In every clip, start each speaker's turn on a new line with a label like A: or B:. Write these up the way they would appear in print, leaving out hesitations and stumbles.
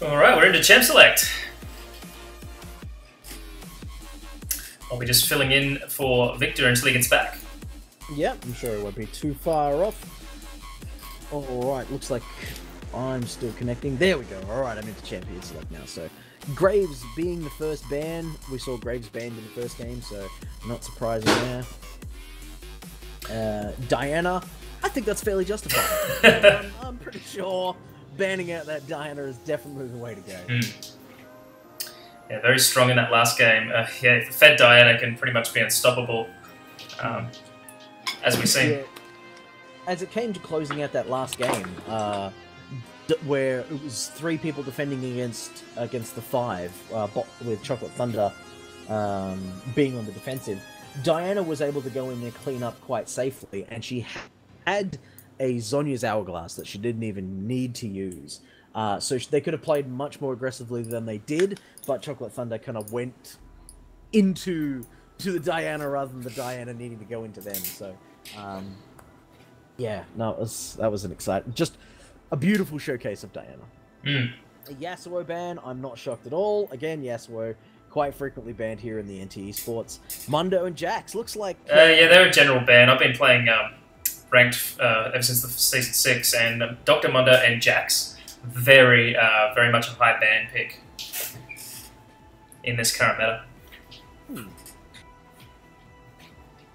A: Alright, we're into Champ Select. I'll be just filling in for Victor until he gets back.
B: Yep, I'm sure it won't be too far off. Alright, looks like I'm still connecting. There we go. Alright, I'm into Champion Select now. So, Graves being the first ban. We saw Graves banned in the first game, so not surprising there. Diana, I think that's fairly justified. I'm pretty sure banning out that Diana is definitely the way to go.
A: Yeah, very strong in that last game. Yeah, the Fed Diana can pretty much be unstoppable, as we've seen.
B: Yeah. As it came to closing out that last game, where it was 3 people defending against the 5, with Choklat Thunda being on the defensive, Diana was able to go in there, clean up quite safely, and she had a Zhonya's Hourglass that she didn't even need to use. So they could have played much more aggressively than they did, but Choklat Thunda kind of went into the Diana rather than the Diana needing to go into them. So, yeah, no, that was an exciting, just a beautiful showcase of Diana. A Yasuo ban, I'm not shocked at all. Again, Yasuo quite frequently banned here in the NT eSports. Mundo and Jax looks like
A: yeah, they're a general ban. I've been playing ranked ever since the season 6, and Dr. Mundo and Jax, very much a high ban pick in this current meta.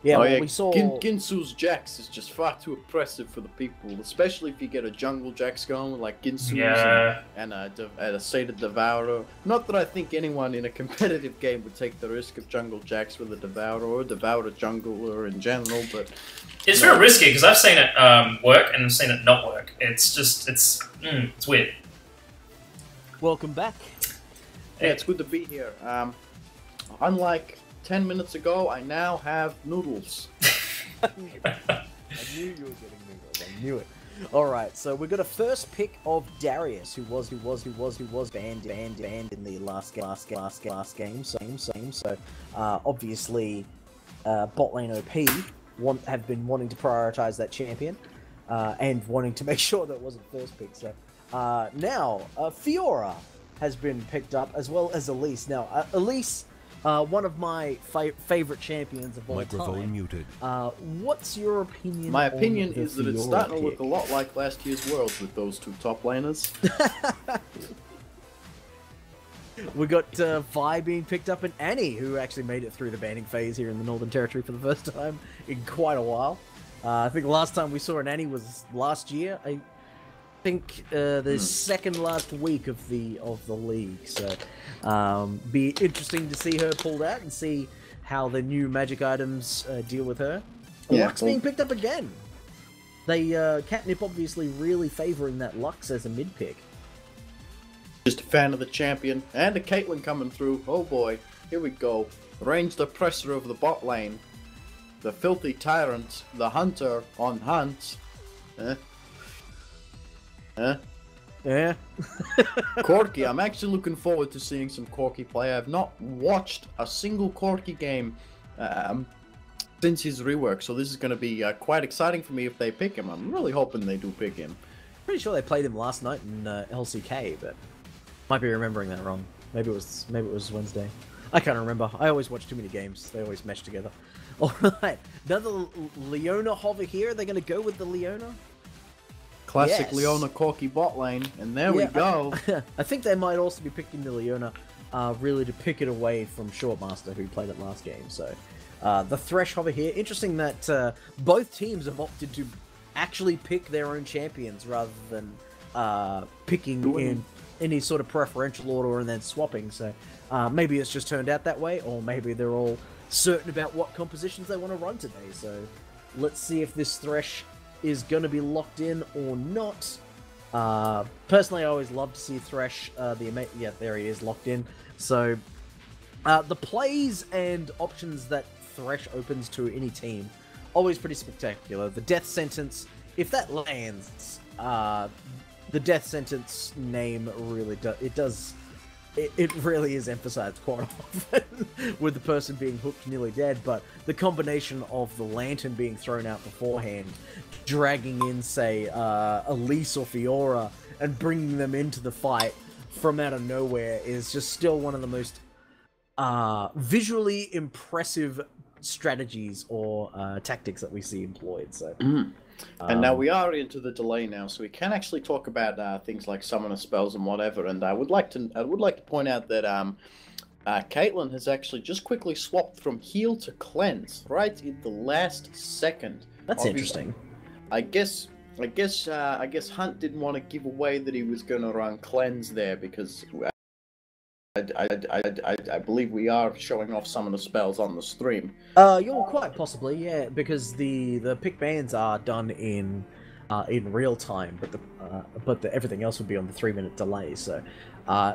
B: Yeah,
C: oh,
B: well,
C: yeah.
B: we saw...
C: Ginsu's Jax is just far too oppressive for the people, especially if you get a jungle Jax going like Ginsu's and a Sated Devourer. Not that I think anyone in a competitive game would take the risk of jungle Jax with a Devourer or Devourer jungler in general, but...
A: It's very risky, because I've seen it work and I've seen it not work. It's just, it's weird.
B: Welcome back.
C: Yeah, it's good to be here. Unlike 10 minutes ago, I now have noodles.
B: I knew you were getting noodles. I knew it. Alright, so we got a first pick of Darius, who was banned in the last game. So obviously, bot lane OP have been wanting to prioritize that champion, and wanting to make sure that it wasn't first pick. So now, Fiora has been picked up, as well as Elise. Now, Elise, one of my favorite champions of all
D: Microphone
B: time.
D: muted.
B: What's your opinion?
C: My
B: on
C: opinion
B: the
C: is that it's
B: Fiora
C: starting to
B: pick?
C: look a lot like last year's Worlds with those 2 top laners.
B: We got Vi being picked up, and Annie, who actually made it through the banning phase here in the Northern Territory for the first time in quite a while. I think the last time we saw an Annie was last year. I think the second last week of the league. So be interesting to see her pulled out and see how the new magic items deal with her.
C: Yeah,
B: Lux being picked up again. They Catnip obviously really favouring that Lux as a mid pick.
C: Just a fan of the champion, and a Caitlyn coming through. Oh boy, here we go. Ranged oppressor of the bot lane. The filthy tyrant, the hunter on hunt.
B: Yeah.
C: Corki, I'm actually looking forward to seeing some Corki play. I've not watched a single Corki game since his rework, so this is going to be quite exciting for me if they pick him. I'm really hoping they do pick him.
B: Pretty sure they played him last night in LCK, but might be remembering that wrong. Maybe it was Wednesday. I can't remember. I always watch too many games. They always mesh together. All right, another Leona hover here. They're going to go with the Leona.
C: Classic
B: Yes.
C: Leona Corki bot lane, and there we go.
B: I think they might also be picking the Leona, really to pick it away from Shortmaster, who played it last game. So the Thresh hover here. Interesting that both teams have opted to actually pick their own champions rather than picking in any sort of preferential order and then swapping. So maybe it's just turned out that way, or maybe they're all certain about what compositions they want to run today. So let's see if this Thresh is going to be locked in or not. Personally, I always love to see Thresh. Yeah, there he is, locked in. So the plays and options that Thresh opens to any team, always pretty spectacular. The Death Sentence, if that lands, the Death Sentence name really does. It really is emphasized quite often with the person being hooked nearly dead, but the combination of the lantern being thrown out beforehand, dragging in, say, Elise or Fiora, and bringing them into the fight, from out of nowhere is just still one of the most visually impressive strategies or tactics that we see employed. So,
C: and now we are into the delay now, so we can actually talk about things like summoner spells and whatever. And I would like to point out that Caitlyn has actually just quickly swapped from heal to cleanse right in the last second.
B: That's interesting.
C: I guess Hunt didn't want to give away that he was going to run cleanse there because I believe we are showing off some of the spells on the stream.
B: You're quite possibly, yeah, because the pick bans are done in real time, but everything else would be on the 3-minute delay. So,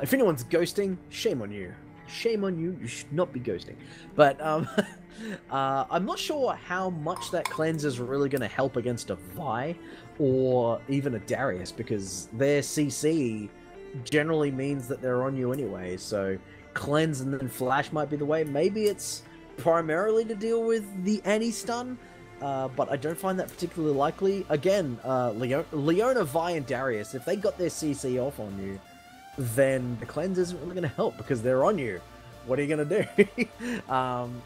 B: if anyone's ghosting, shame on you. Shame on you. You should not be ghosting. But I'm not sure how much that cleanse is really going to help against a Vi or even a Darius, because their CC generally means that they're on you anyway. So cleanse and then flash might be the way. Maybe it's primarily to deal with the anti-stun, but I don't find that particularly likely. Again, Leona, Vi, and Darius, if they got their CC off on you, then the cleanse isn't really going to help because they're on you. What are you going to do? I'm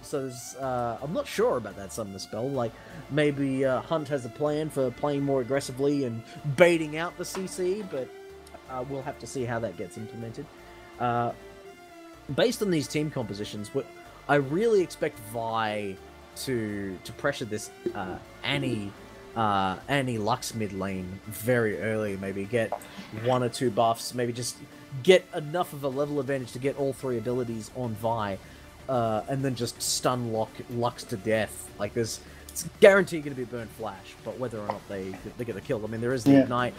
B: not sure about that summoner spell. Like, maybe Hunt has a plan for playing more aggressively and baiting out the CC, but we'll have to see how that gets implemented. Based on these team compositions, I really expect Vi to pressure this Annie Lux mid lane very early. Maybe get 1 or 2 buffs. Maybe just get enough of a level advantage to get all 3 abilities on Vi, and then just stun lock Lux to death. Like, it's guaranteed going to be burn flash, but whether or not they get the kill, I mean, there is the ignite.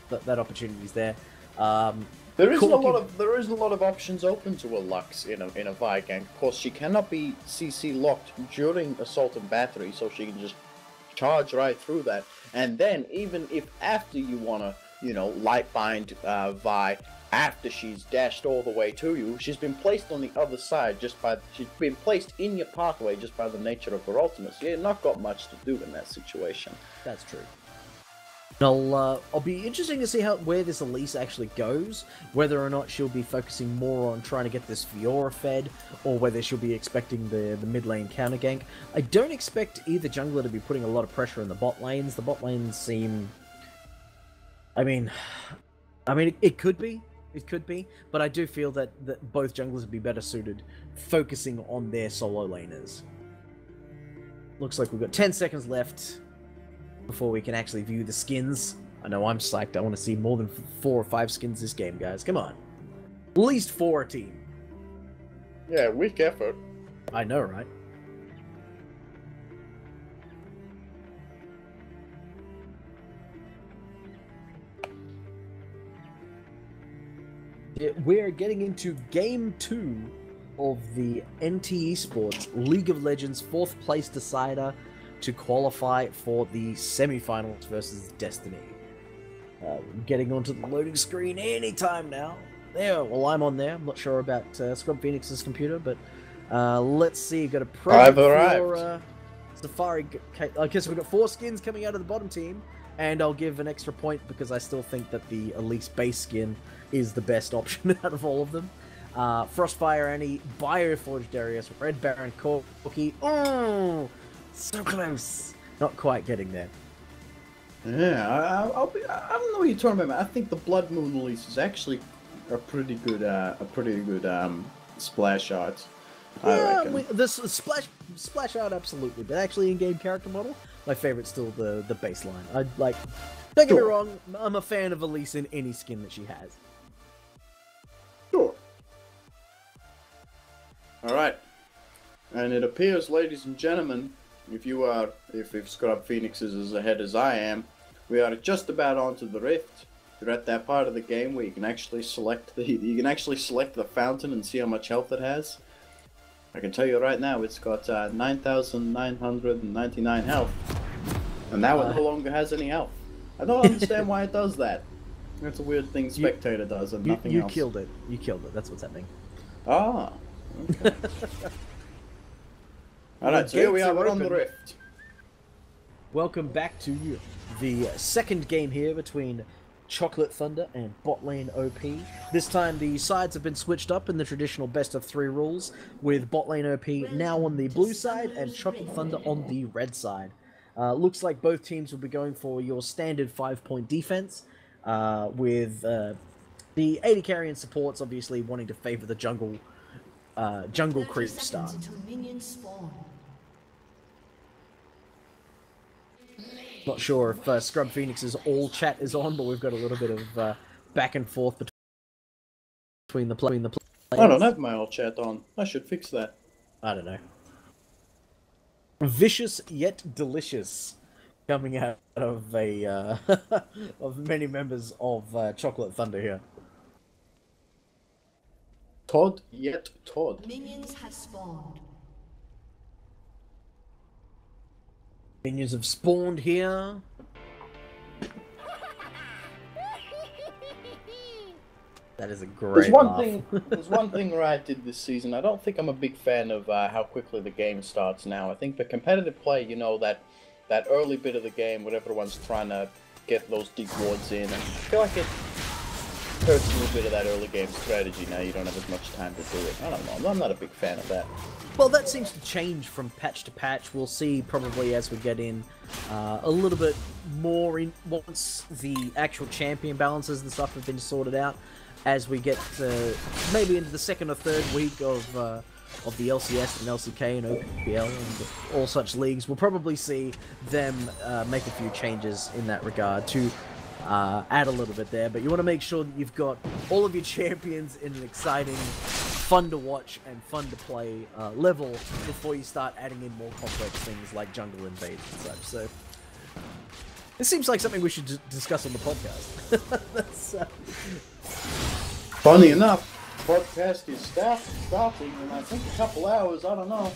B: That opportunity's there.
C: There isn't a lot of options open to a Lux in a Vi gank. Of course, she cannot be CC locked during assault and battery, so she can just charge right through that. And then, even if after you wanna, light bind Vi after she's dashed all the way to you, she's been placed on the other side she's been placed in your pathway just by the nature of her ultimate. So you've not got much to do in that situation.
B: That's true. I'll be interesting to see where this Elise actually goes, whether or not she'll be focusing more on trying to get this Fiora fed, or whether she'll be expecting the mid lane counter gank. I don't expect either jungler to be putting a lot of pressure in the bot lanes. The bot lanes seem... I mean, it could be, but I do feel that both junglers would be better suited focusing on their solo laners. Looks like we've got 10 seconds left before we can actually view the skins. I know I'm psyched. I want to see more than 4 or 5 skins this game, guys. Come on. At least 4 a team.
C: Yeah, weak effort.
B: I know, right? We're getting into Game 2 of the NT eSports League of Legends 4th place decider to qualify for the semi-finals versus Destiny. Getting onto the loading screen anytime now. There, well, I'm on there. I'm not sure about Scrub Phoenix's computer, but let's see. Got a present for Safari. Okay, so we've got 4 skins coming out of the bottom team, and I'll give an extra point because I still think that the Elise base skin is the best option out of all of them. Frostfire Annie, Bioforge Darius, Red Baron Corki. Oh! So close. Not quite getting there.
C: Yeah, I don't know what you're talking about. I think the Blood Moon release is actually a pretty good splash art.
B: Yeah, this splash art absolutely, but actually in-game character model, my favorite's still the baseline. I like. Don't get me wrong, I'm a fan of Elise in any skin that she has.
C: Sure. All right, and it appears, ladies and gentlemen, if Scrub Phoenix is as ahead as I am, we are just about onto the rift. You're at that part of the game where you can actually select the fountain and see how much health it has. I can tell you right now, it's got 9,999 health, and now it no longer has any health. I don't understand why it does that. That's a weird thing Spectator does, and nothing else.
B: You killed it. You killed it. That's what's happening.
C: Ah. Okay. Alright, so here we are, we're on the rift.
B: Welcome back to the second game here between Choklat Thunda and bot lane OP. This time the sides have been switched up in the traditional best of 3 rules, with bot lane OP now on the blue side and Choklat Thunda on the red side. Looks like both teams will be going for your standard 5-point defense, with the AD carry and supports obviously wanting to favor the jungle creep start. Not sure if Scrub Phoenix's all chat is on, but we've got a little bit of back and forth between the players.
C: I don't have my all chat on. I should fix that.
B: I don't know. Vicious yet delicious, coming out of a of many members of Choklat Thunda here.
C: Todd yet Todd.
D: Minions have spawned.
B: Minions have spawned here. That is a great laugh.
C: There's one thing Riot did this season. I don't think I'm a big fan of how quickly the game starts now. I think the competitive play, you know, that early bit of the game where everyone's trying to get those deep wards in, and I feel like it hurts a little bit of that early game strategy now. You don't have as much time to do it. I don't know. I'm not a big fan of that.
B: Well, that seems to change from patch to patch. We'll see probably as we get in a little bit more in once the actual champion balances and stuff have been sorted out. As we get maybe into the second or third week of the LCS and LCK and OPL and all such leagues, we'll probably see them make a few changes in that regard to add a little bit there. But you want to make sure that you've got all of your champions in an exciting, fun to watch and fun to play level before you start adding in more complex things like jungle invades and such. So this seems like something we should discuss on the podcast. That's,
C: funny enough, podcast is starting in I think a couple hours. I don't know.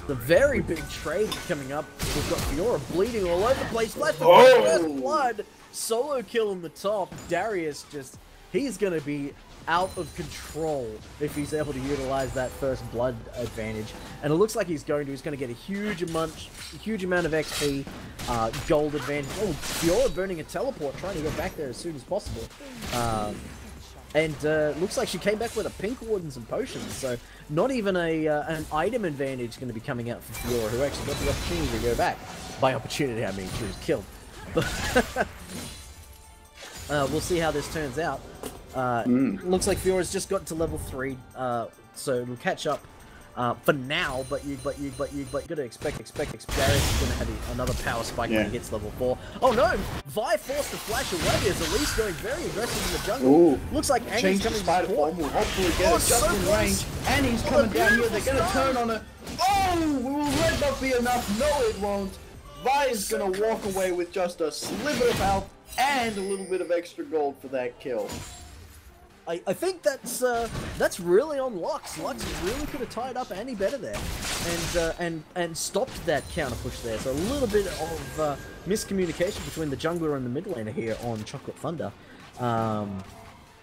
B: The very big trade coming up. We've got Fiora bleeding all over the place. Left blood. Solo kill on the top. Darius he's going to be out of control if he's able to utilize that first blood advantage. And it looks like he's going to get a huge amount of XP, gold advantage. Oh, Fiora burning a teleport, trying to get back there as soon as possible. And looks like she came back with a pink ward and some potions, so not even an item advantage going to be coming out for Fiora, who actually got the opportunity to go back. By opportunity, I mean she was killed. We'll see how this turns out. Looks like Fiora's just got to level 3, so we'll catch up for now. But you gotta expect Darius is gonna have another power spike when he hits level 4. Oh no! Vi forced to flash away as Elise going very aggressive in the jungle.
C: Ooh.
B: Looks like Annie's coming to
C: form. We'll hopefully get it just in range. Annie's coming down here. They're gonna turn on her. Oh! Will Red not be enough? No, it won't. Vi is gonna walk away with just a sliver of health and a little bit of extra gold for that kill.
B: I think that's really on Lux. Lux really could have tied up Annie better there, and stopped that counter push there. So a little bit of miscommunication between the jungler and the mid laner here on Choklat Thunda.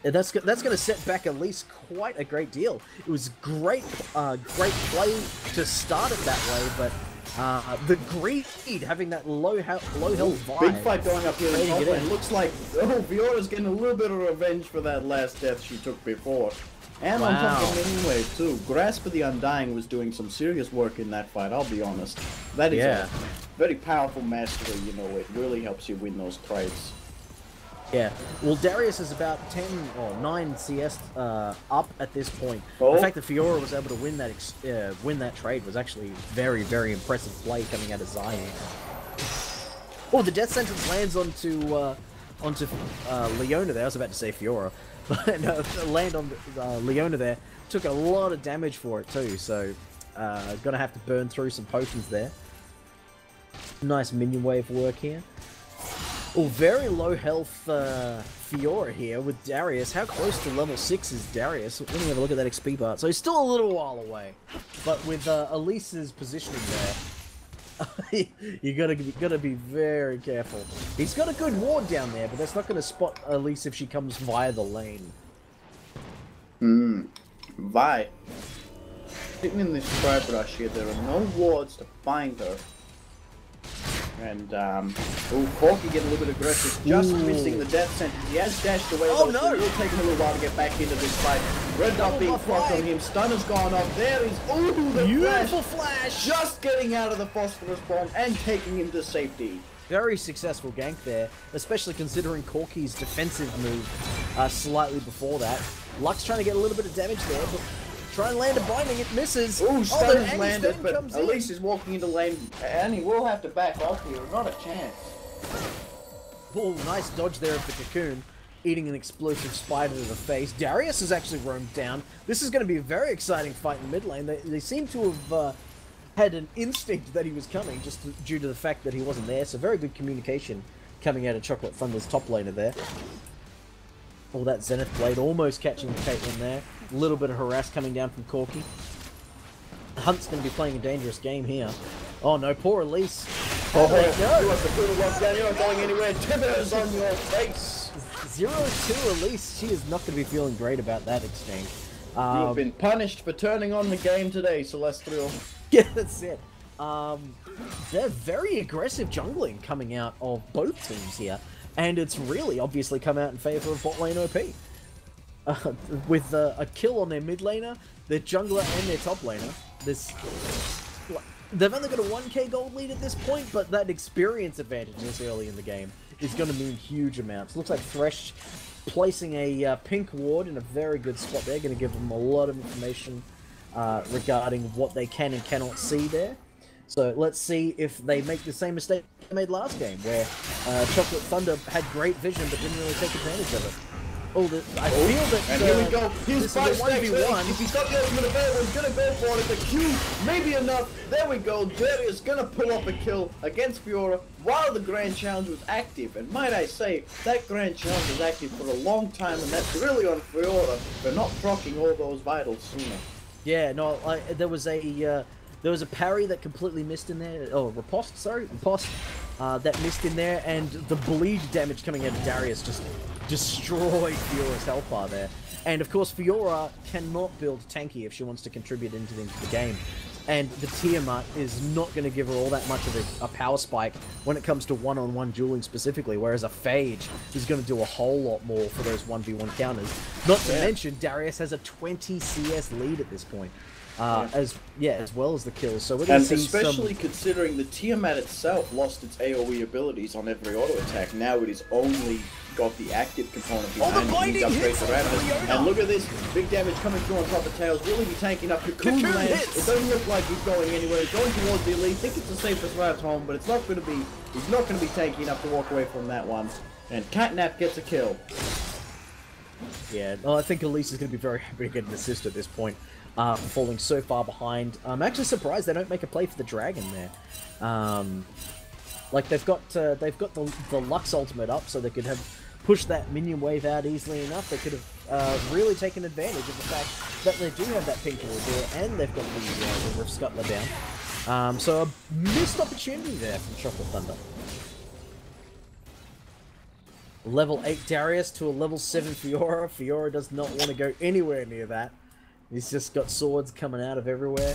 B: That's going to set back Elise quite a great deal. It was great play to start it that way, but the greed, having that low health vibe.
C: Big fight going up here in top lane. Looks like Fiora's getting a little bit of revenge for that last death she took before. And on top of it anyway, too. Grasp of the Undying was doing some serious work in that fight, I'll be honest. That is a very powerful mastery, you know, it really helps you win those trades.
B: Yeah, well, Darius is about 10 or 9 CS up at this point.
C: Oh.
B: The fact that Fiora was able to win that trade was actually very, very impressive play coming out of Zion. Oh, the death sentence lands onto Leona there. I was about to say Fiora, but no, land on Leona there. Took a lot of damage for it too, so gonna have to burn through some potions there. Nice minion wave work here. Oh, very low health Fiora here with Darius. How close to level 6 is Darius? Let me have a look at that XP bar. So he's still a little while away. But with Elise's positioning there, you gotta be very careful. He's got a good ward down there, but that's not going to spot Elise if she comes via the lane.
C: Vi. Sitting in this tribe rush here, there are no wards to find her. And, Corky getting a little bit aggressive, just missing the death sentence. He has dashed away,
B: Oh,
C: though,
B: no.
C: so it will take him a little while to get back into this fight. Red dot being procced on him, stun has gone off. There is, the
B: Beautiful flash!
C: just getting out of the phosphorus bomb and taking him to safety.
B: Very successful gank there, especially considering Corky's defensive move slightly before that. Lux trying to get a little bit of damage there, but try and land a binding, it misses.
C: Ooh, stun has
B: Annie's
C: landed,
B: stun
C: but
B: comes in.
C: Elise is walking into lane, and he will have to back off here. Not a chance.
B: Oh, nice dodge there of the cocoon, eating an explosive spider to the face. Darius has actually roamed down. This is going to be a very exciting fight in mid lane. They seem to have had an instinct that he was coming, just due to the fact that he wasn't there. So very good communication coming out of Choklat Thunda's top laner there. All that Zenith Blade almost catching the Caitlyn there. A little bit of harass coming down from Corky. Hunt's going to be playing a dangerous game here. Oh no, poor Elise.
C: Oh, you have to put it locked down. You're not going anywhere. Timbers on your face.
B: 0-2 Elise. She is not going to be feeling great about that exchange.
C: You have been punished for turning on the game today, Celestial.
B: Yeah, that's it. They're very aggressive jungling coming out of both teams here, and it's really obviously come out in favor of bot lane OP. With a kill on their mid laner, their jungler, and their top laner. They've only got a 1k gold lead at this point, but that experience advantage this early in the game is going to mean huge amounts. Looks like Thresh placing a pink ward in a very good spot there, going to give them a lot of information regarding what they can and cannot see there. So let's see if they make the same mistake they made last game, where Choklat Thunda had great vision but didn't really take advantage of it. I feel that
C: and here we go. He's 5
B: 1v1.
C: If he's got the ultimate available, he's going to go for it. The Q, maybe enough. There we go. Darius going to pull off a kill against Fiora while the Grand Challenge was active. And might I say, that Grand Challenge was active for a long time, and that's really on Fiora for not proccing all those vitals sooner.
B: Yeah, no, there was a parry that completely missed in there. Oh, riposte, sorry, riposte. That missed in there, and the bleed damage coming out of Darius just destroyed Fiora's health bar there. And of course, Fiora cannot build tanky if she wants to contribute into the game. And the Tiamat is not going to give her all that much of a power spike when it comes to one-on-one dueling specifically, whereas a Phage is going to do a whole lot more for those 1v1 counters. Not to mention, Darius has a 20 CS lead at this point. As well as the kills. So we're going to see
C: especially considering the Tiamat itself lost its AoE abilities on every auto attack. Now it is only got the active component behind it. Upgrades around it. And look at this big damage coming through on top of Tails. Will he be tanking up? Cocoon lands. It doesn't look like he's going anywhere. He's going towards the elite. Think it's the safest route home, but it's not going to be. He's not going to be tanky enough to walk away from that one. And Catnap gets a kill.
B: Yeah, well, I think Elise is going to be very happy to get an assist at this point. Falling so far behind. I'm actually surprised they don't make a play for the dragon there. Like they've got the Lux ultimate up, so they could have pushed that minion wave out easily enough. They could have really taken advantage of the fact that they do have that pink ward there, and they've got the Rift Scuttler down. So a missed opportunity there from Choklat Thunda. Level 8 Darius to a level 7 Fiora. Fiora does not want to go anywhere near that. He's just got swords coming out of everywhere.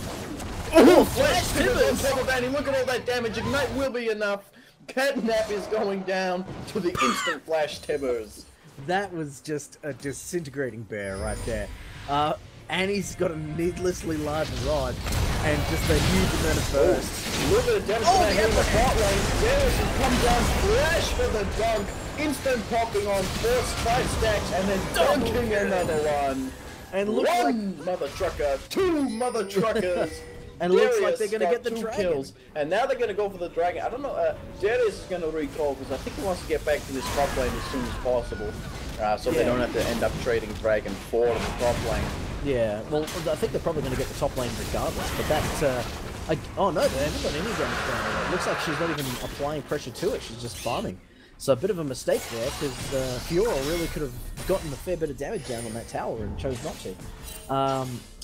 C: Oh, Flash Timbers on top of that, and look at all that damage. Ignite will be enough. Catnap is going down to the instant Flash Timbers.
B: That was just a disintegrating bear right there. Annie's got a needlessly large rod and just a huge amount of burst.
C: Look at the damage coming in the bot lane. Darius has come down, flash for the dunk, instant popping on 5 stacks, and then dunking another one.
B: And looks
C: one mother trucker, 2 mother truckers.
B: And looks like they're going to get the
C: 2
B: dragon.
C: kills. And now they're going to go for the dragon. I don't know, Darius is going to recall because I think he wants to get back to this top lane as soon as possible. So they don't have to end up trading dragon for the top lane.
B: Yeah, well, I think they're probably going to get the top lane regardless, but that, oh no, they haven't got any damage down there. It looks like she's not even applying pressure to it, she's just farming. So a bit of a mistake there, because Fiora really could have gotten a fair bit of damage down on that tower and chose not to.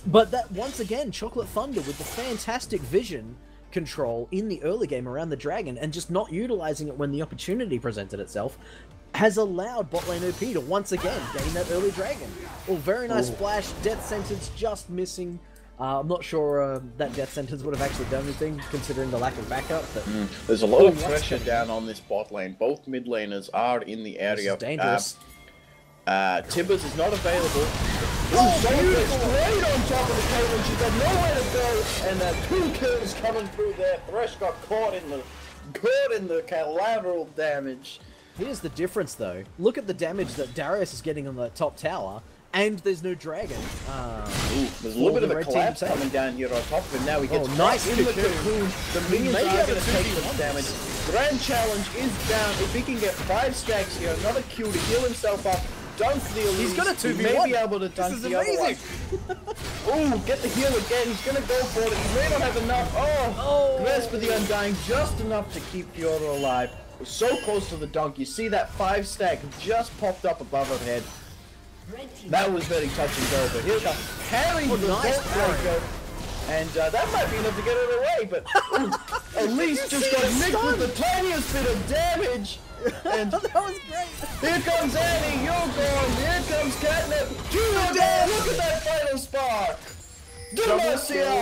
B: But that, once again, Choklat Thunda with the fantastic vision control in the early game around the dragon, and just not utilizing it when the opportunity presented itself, has allowed botlane OP to once again gain that early dragon. Oh, very nice flash, death sentence just missing I'm not sure that death sentence would have actually done anything, considering the lack of backup. But
C: there's a lot of pressure down on this bot lane. Both mid laners are in the area.
B: This is dangerous.
C: Tibbers is not available. Beautiful! Right on top of the Caitlyn. She's got nowhere to go, and 2 kills coming through there. Thresh got caught in the collateral damage.
B: Here's the difference, though. Look at the damage that Darius is getting on the top tower, and there's no dragon.
C: There's a little bit of a collapse coming down here on top of him. Now he gets
B: nice
C: in the cocoon. The minions are going to take some damage. Grand challenge is down. If he can get 5 stacks here, another Q to heal himself up. Dunk the elite.
B: He's gonna 2v1.
C: He may be able to dunk the other one. Ooh, get the heal again. He's gonna go for it. He may not have enough. Oh, Grasp for the Undying, just enough to keep Fiora alive. We're so close to the dunk. You see that 5 stack just popped up above her head. That was very touch and go. But here's a parry with the breaker. And that might be enough to get it away, but Elise just got nicked with the tiniest bit of damage. And
B: that was great.
C: Here comes Annie, you're gone. Here comes Catnip. You're gone. Look at that final spark.
B: Demacia!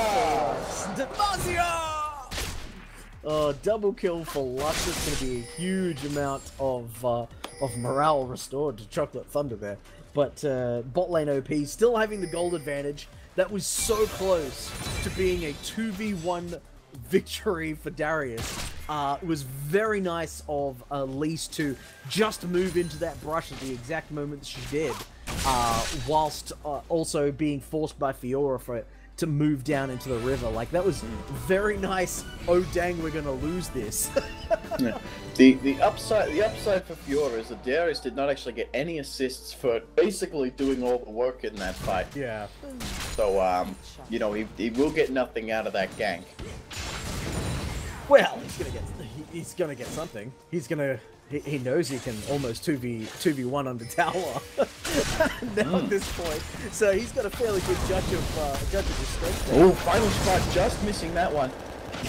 B: Oh, double kill for Lux. It's going to be a huge amount of morale restored to Choklat Thunda there. But bot lane OP still having the gold advantage. That was so close to being a 2v1 victory for Darius. It was very nice of Elise to just move into that brush at the exact moment that she did, whilst also being forced by Fiora to move down into the river. Like, that was very nice. Oh dang, we're gonna lose this.
C: Yeah. The upside for Fiora is that Darius did not actually get any assists for basically doing all the work in that fight.
B: Yeah.
C: So you know, he will get nothing out of that gank.
B: Well, he's gonna get something. He knows he can almost 2v1 under tower now at this point. So he's got a fairly good judge of his strength.
C: Oh, final spot, just missing that one.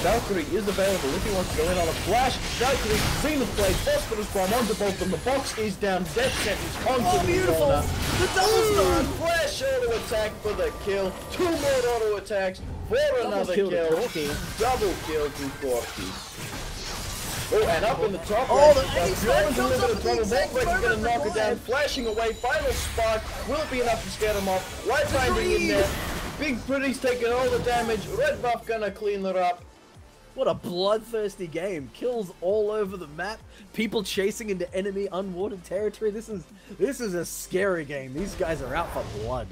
C: Valkyrie is available if he wants to go in on a flash. Valkyrie, Zenith Blade, Phosphorus Bomb onto both of them. The box is down, death sentence onto the corner.
B: The double star!
C: Flash auto attack for the kill. 2 more auto attacks for another kill. Double kill to Corky. Oh, and up in the top right, Fiora's a little bit of trouble. Voltbreaker's going to knock it down, flashing away. Final spark. Will it be enough to scare them off? Light binding in there. Big Pretty's taking all the damage. Red buff going to clean her up.
B: What a bloodthirsty game. Kills all over the map. People chasing into enemy unwatered territory. This is a scary game. These guys are out for blood.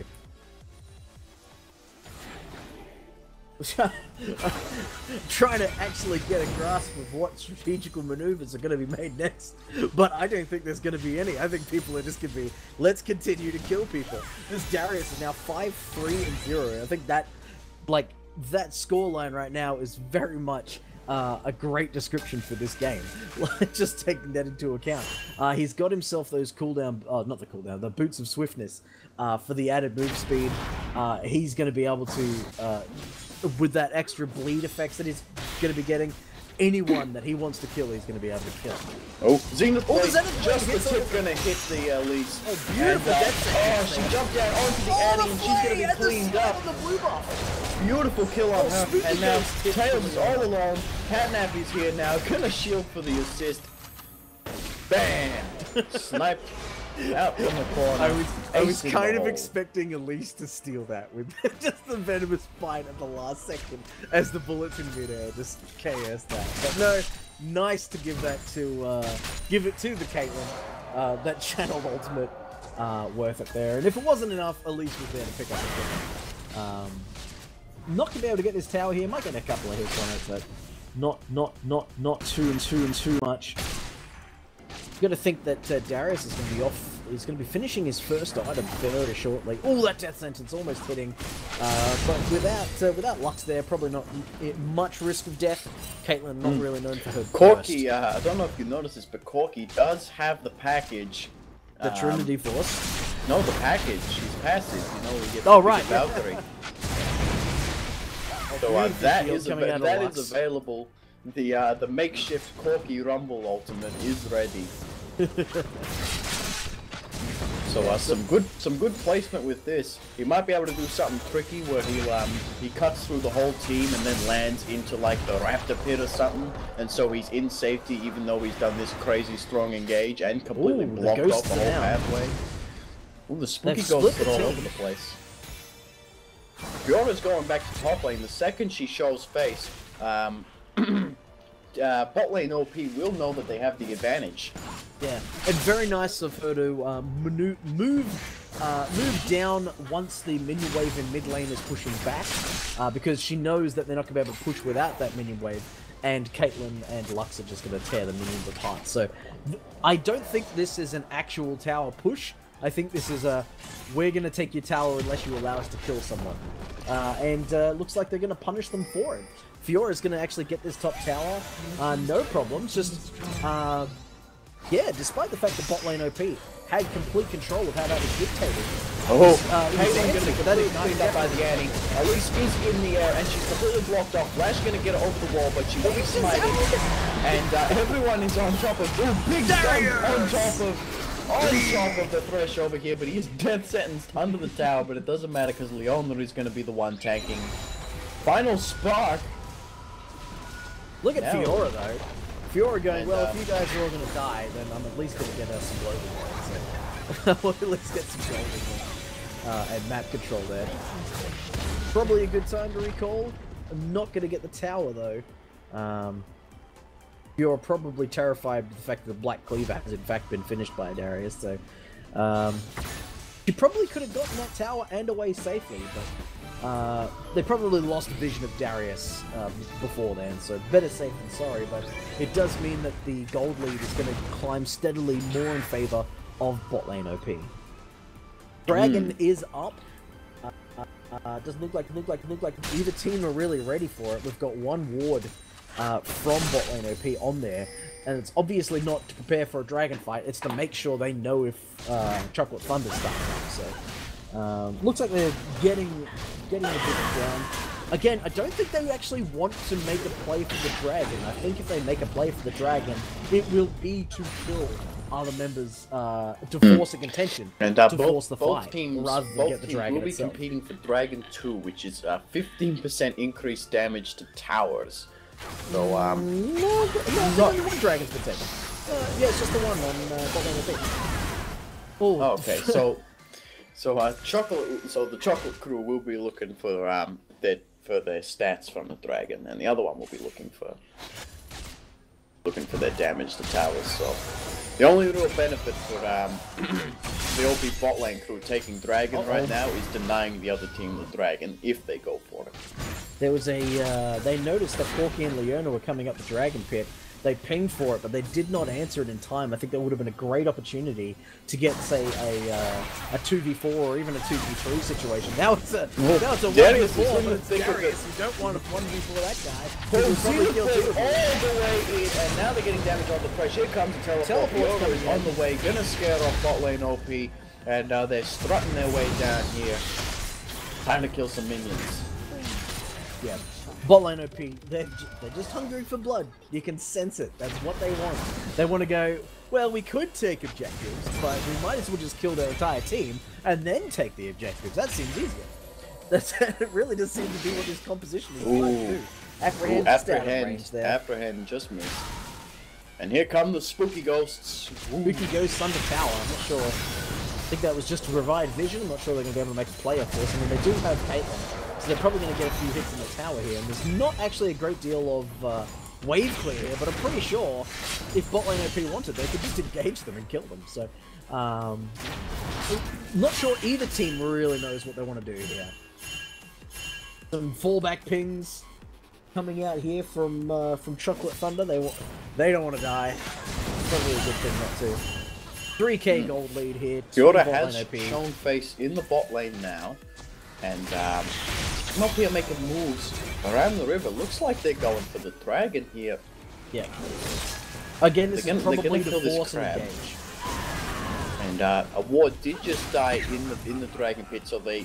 B: Trying to actually get a grasp of what strategical maneuvers are going to be made next, but I don't think there's going to be any. I think people are just going to be, let's continue to kill people. This Darius is now 5-3-0. I think that, like, that scoreline right now is very much a great description for this game. Just taking that into account. He's got himself those cooldown, not the cooldown, the boots of swiftness for the added move speed. He's going to be able to, with that extra bleed effects that he's going to be getting, anyone that he wants to kill, he's going to be able to kill.
C: Oh, Zenith Blade, just the tip going to hit the Elise.
B: Oh, beautiful.
C: And, she jumped down onto the Annie, and she's going to be cleaned up.
B: The blue buff.
C: Beautiful kill on her. And now Tails is all alone. Catnap is here now, going to shield for the assist. Bam! Sniped. Out in the corner.
B: I was kind of expecting Elise to steal that with just the venomous bite at the last second as the bullets in midair just KS that. But no, nice to give that to give it to the Caitlyn. That channeled ultimate worth it there. And if it wasn't enough, Elise was there to pick up the kill. Not gonna be able to get this tower here. Might get a couple of hits on it, but not too much. Got to think that Darius is going to be off. He's going to be finishing his first item very shortly. Oh, that death sentence almost hitting, but without Lux there, probably not much risk of death. Caitlyn not really known for her
C: Corky. I don't know if you noticed this, but Corky does have the package.
B: The Trinity Force.
C: No, the package. She's passive. You know, we get Valkyrie. So that is available. The makeshift Corky Rumble ultimate is ready. So some good placement with this. He might be able to do something tricky where he cuts through the whole team and then lands into like the raptor pit or something, and so he's in safety even though he's done this crazy strong engage and completely blocked off the whole pathway. Ooh, the spooky ghosts are all over the place. Fiora's going back to top lane. The second she shows face, bot lane OP will know that they have the advantage.
B: Yeah, and very nice of her to move down once the minion wave in mid lane is pushing back, because she knows that they're not going to be able to push without that minion wave, and Caitlyn and Lux are just going to tear the minions apart. So I don't think this is an actual tower push. I think this is a, we're going to take your tower unless you allow us to kill someone. And looks like they're going to punish them for it. Fiora's going to actually get this top tower, no problems, just... yeah, despite the fact that bot lane OP had complete control of how that was dictated.
C: Oh, Caitlyn going to get cleaned up by the Annie. Elise is in the air and she's completely blocked off. Flash going to get it over the wall, but she will be smited. And everyone is on top of big jump on top of the Thresh over here, but he's death sentenced under the tower, but it doesn't matter because Leona is going to be the one tanking. Final spark.
B: Look at Fiora though. Fiora going, well, if you guys are all going to die, then I'm at least going to get us some global points. So we'll at least get some gold and map control there. Probably a good time to recall. I'm not going to get the tower though. You're probably terrified of the fact that the Black Cleaver has in fact been finished by Darius, so she probably could have gotten that tower and away safely, but they probably lost a vision of Darius before then, so better safe than sorry, but it does mean that the gold lead is going to climb steadily more in favor of bot lane OP. Dragon is up. Doesn't look like either team are really ready for it. We've got one ward from bot lane OP on there, and it's obviously not to prepare for a dragon fight, it's to make sure they know if Choklat Thunda's starting. So looks like they're getting a bit down. Again, I don't think they actually want to make a play for the dragon. I think if they make a play for the dragon, it will be to kill other members, to force a contention,
C: and
B: to force the
C: both
B: fight,
C: teams,
B: rather than get the dragon
C: will be
B: itself.
C: competing for Dragon 2, which is 15% increased damage to towers. So,
B: no, only one dragon's been taken. Yeah, it's just the one on bot lane OP.
C: Oh, okay. So the Chocolate Crew will be looking for their stats from the dragon, and the other one will be looking for their damage to towers. So the only real benefit for the OP bot lane crew taking dragon right now is denying the other team the dragon if they go for it.
B: There was they noticed that Corky and Leona were coming up the dragon pit. They pinged for it, but they did not answer it in time. I think that would have been a great opportunity to get, say, a 2v4 or even a 2v3 situation. Now it's a 1v4, but it's Darius. You don't want to 1v4 that guy.
C: Well, probably kill all the way in, and now they're getting damage on the pressure. Here comes the teleport. Fiora is on the way, gonna scare off bot lane OP, and they're strutting their way down here. Time to kill some minions.
B: Yeah. Bot lane OP, they're just hungry for blood. You can sense it. That's what they want. They want to go, well, we could take objectives, but we might as well just kill their entire team and then take the objectives. That seems easier. It really does seem to be what this composition is trying to do.
C: Apprehend just missed. And here come the spooky ghosts.
B: Spooky ghosts under tower. I'm not sure. I think that was just to provide vision. I'm not sure they're going to be able to make a play off this. I mean, they do have Caitlyn. So they're probably going to get a few hits in the tower here, and there's not actually a great deal of wave clear here, but I'm pretty sure if bot lane OP wanted, they could just engage them and kill them. So, not sure either team really knows what they want to do here. Some fallback pings coming out here from Choklat Thunder. They don't want to die. Probably a good thing not to. 3k gold lead here.
C: Fiora has shown face in the bot lane now. And come up here making moves around the river. Looks like they're going for the dragon here.
B: Yeah. Again, this is probably to force an engage.
C: And a ward did just die in the dragon pit, so they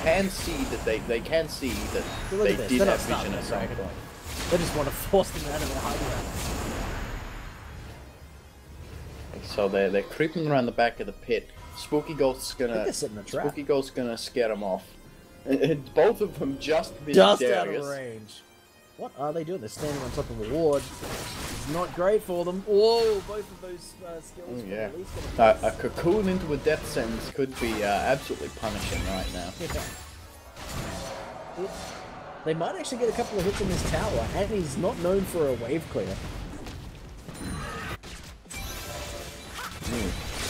C: can see that they did have vision at some point.
B: They just want to force them out of their hiding.
C: So they're creeping around the back of the pit. Spooky Ghost's gonna scare them off. And both of them just missed
B: Just
C: Darius.
B: out of range. What are they doing? They're standing on top of a ward. It's not great for them. Whoa, both of those skills.
C: Oh, yeah. A cocoon into a death sentence could be absolutely punishing right now.
B: Yeah. They might actually get a couple of hits in this tower, and he's not known for a wave clear.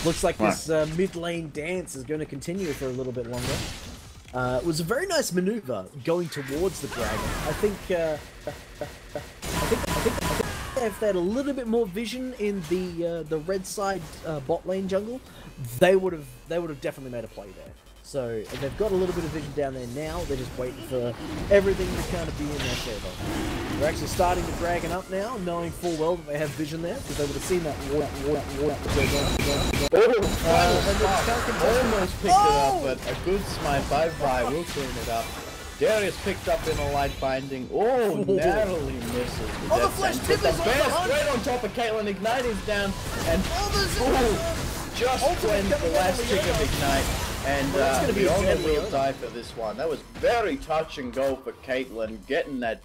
B: Looks like this mid lane dance is going to continue for a little bit longer. It was a very nice maneuver going towards the dragon. I think if they had a little bit more vision in the red side bot lane jungle, they would have definitely made a play there. So they've got a little bit of vision down there now. They're just waiting for everything to kind of be in their favor. They're actually starting to dragon up now, knowing full well that they have vision there, because they would have seen that water
C: almost picked it up, but a good smite by Vi will clean it up. Darius picked up in a light binding. Oh, narrowly misses.
B: The flash tip is
C: straight on top of Caitlyn. Ignite is down, and just when the last tick of Ignite. And Leona will die for this one. That was very touch and go for Caitlyn, getting that,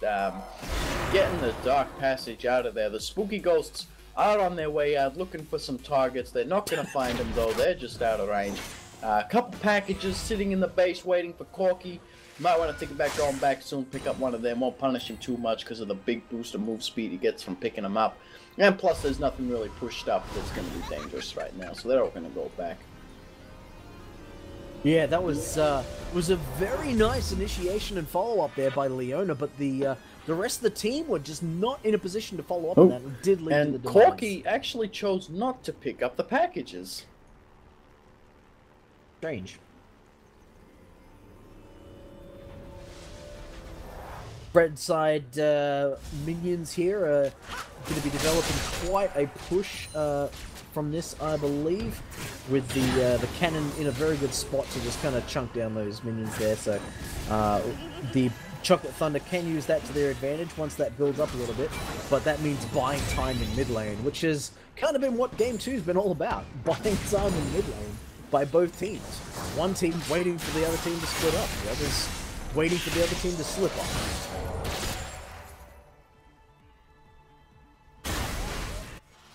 C: getting the Dark Passage out of there. The Spooky Ghosts are on their way out, looking for some targets. They're not going to find them though. They're just out of range. A couple packages sitting in the base waiting for Corki. Might want to think about going back soon, pick up one of them. Won't punish him too much because of the big boost of move speed he gets from picking them up. And plus, there's nothing really pushed up that's going to be dangerous right now, so they're all going to go back.
B: Yeah, that was a very nice initiation and follow-up there by Leona, but the rest of the team were just not in a position to follow up on that, and did lead to the demise.
C: Corki actually chose not to pick up the packages.
B: Strange. Red side minions here are going to be developing quite a push from this, I believe, with the cannon in a very good spot to just kind of chunk down those minions there. So the Choklat Thunda can use that to their advantage once that builds up a little bit, but that means buying time in mid lane, which has kind of been what Game 2's been all about, buying time in mid lane by both teams. One team waiting for the other team to split up, the other's waiting for the other team to slip up.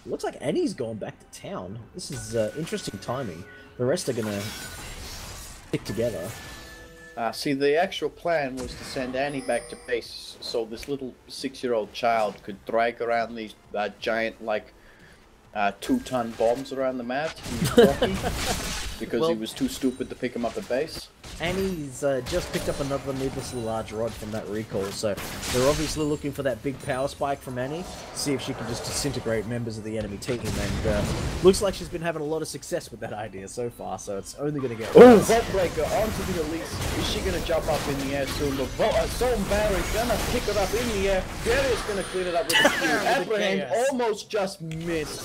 B: Looks like Annie's going back to town. This is interesting timing. The rest are going to stick together.
C: See, the actual plan was to send Annie back to base so this little 6-year-old child could drag around these giant, like, 2-ton bombs around the map because he was too stupid to pick them up at base.
B: Annie's just picked up another needlessly large rod from that recall, so they're obviously looking for that big power spike from Annie, see if she can just disintegrate members of the enemy team, and looks like she's been having a lot of success with that idea so far, so it's only going to get worse.
C: Oh, Breaker onto the Elise. Is she going to jump up in the air soon? But Salt and Barry's going to pick her up in the air. Darius going to clean it up with the speed. Apprehend almost just missed.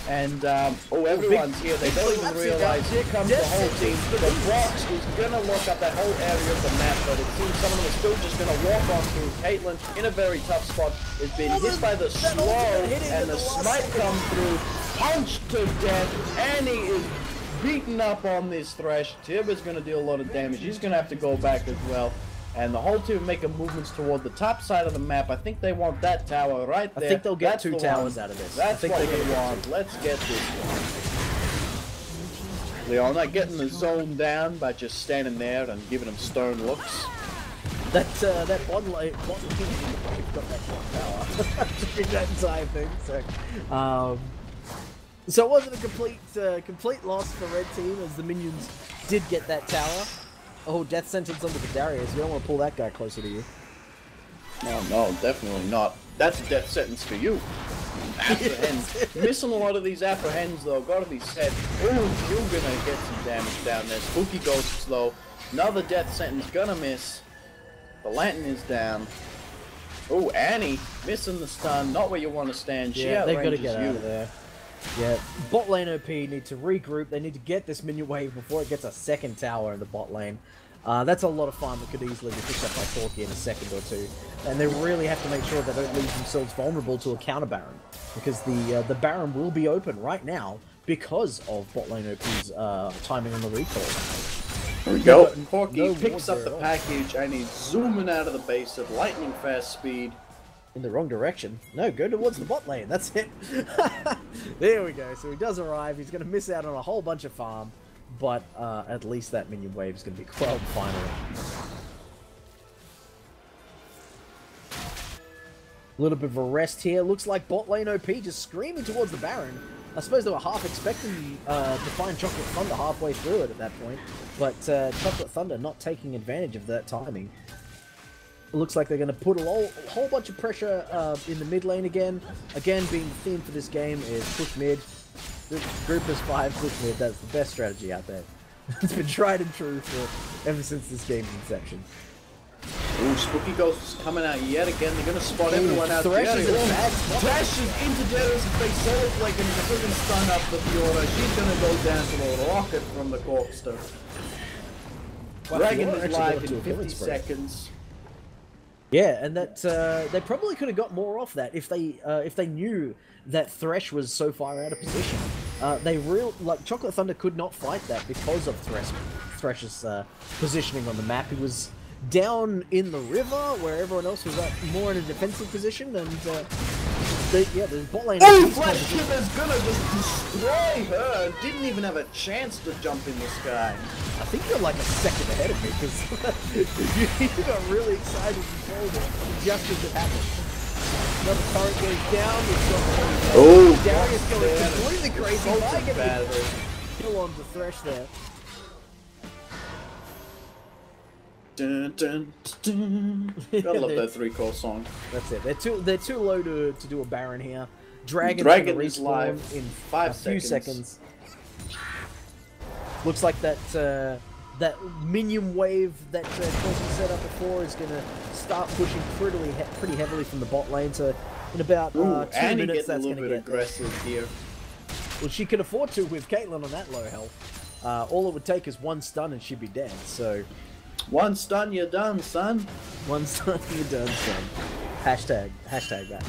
C: And, everyone's here. They don't even realize. Here comes the whole team. The Brox is going to lock up that whole area of the map, but it seems some of them are still just going to walk on through. Caitlyn, in a very tough spot, has been hit by the slow, and the smite come through. Punched to death. Annie is beaten up on this Thresh. Tib is going to deal a lot of damage. He's going to have to go back as well. And the whole team making movements toward the top side of the map. I think they want that tower right there.
B: I think they'll get two towers out of this.
C: That's what we want. Let's get this one. Leona getting the zone down by just standing there and giving them stern looks.
B: That bottom lane got that tower during that entire thing. So it wasn't a complete loss for Red Team, as the minions did get that tower. Oh, death sentence onto the Darius. You don't want to pull that guy closer to you.
C: No, definitely not. That's a death sentence for you. Apprehend. Missing a lot of these apprehends, though. Gotta be said. Oh, you're gonna get some damage down there. Spooky Ghosts, though. Another death sentence. Gonna miss. The lantern is down. Oh, Annie missing the stun. Not where you want to stand.
B: Yeah, they've got to get out of there. Yeah, bot lane OP need to regroup. They need to get this minion wave before it gets a second tower in the bot lane. That's a lot of farm that could easily be picked up by Corki in a second or two. And they really have to make sure they don't leave themselves vulnerable to a counter Baron, because the Baron will be open right now because of bot lane OP's timing on the recall.
C: There we go.
B: No
C: Corky picks
B: wards
C: up
B: there
C: the
B: at all.
C: package and he's zooming out of the base at lightning fast speed.
B: In the wrong direction. No, go towards the bot lane. That's it. There we go. So he does arrive. He's going to miss out on a whole bunch of farm, but at least that minion wave is going to be quelled finally. A little bit of a rest here. Looks like bot lane OP just screaming towards the Baron. I suppose they were half expecting to find Choklat Thunda halfway through it at that point, but Choklat Thunda not taking advantage of that timing. It looks like they're going to put a whole bunch of pressure in the mid lane again. Again, being the theme for this game is push mid. The group is 5, push mid. That's the best strategy out there. It's been tried and true ever since this game's inception.
C: Ooh, Spooky Ghost is coming out yet again. They're going to spot everyone out.
B: Thresh is in a bad spot.
C: Dashes into Darius' face, solo flank, and he's freaking stun up the Fiora. She's going to go down to a rocket from the Corkster.
B: Well,
C: Dragon
B: Fiora
C: is
B: actually
C: live
B: got to
C: in
B: a killing
C: 50
B: spree.
C: seconds.
B: Yeah, and that they probably could have got more off that if they knew that Thresh was so far out of position. Choklat Thunda could not fight that because of Thresh's positioning on the map. He was down in the river where everyone else was more in a defensive position, and the bot lane.
C: Oh, Flash Kipper's gonna just destroy her. Didn't even have a chance to jump in the sky.
B: I think you're like a second ahead of me because you got really excited and told it just as it happened. Another turret goes down.
C: Oh,
B: Darius going completely crazy.
C: Bolted
B: I get
C: badly.
B: kill on the Thresh there.
C: Dun, dun, dun. Gotta love that 3-core song.
B: That's it. They're too low to do a Baron here. Dragon
C: is live
B: in
C: 5
B: a few seconds. Looks like that minion wave that Corky set up before is going to start pushing pretty heavily from the bot lane. So in about 2
C: Annie
B: minutes,
C: getting a
B: that's
C: little
B: going to
C: bit
B: get
C: aggressive here.
B: Well, she can afford to with Caitlyn on that low health. All it would take is one stun and she'd be dead. So
C: One stun, you're done, son.
B: one stun, you're done, son. Hashtag that.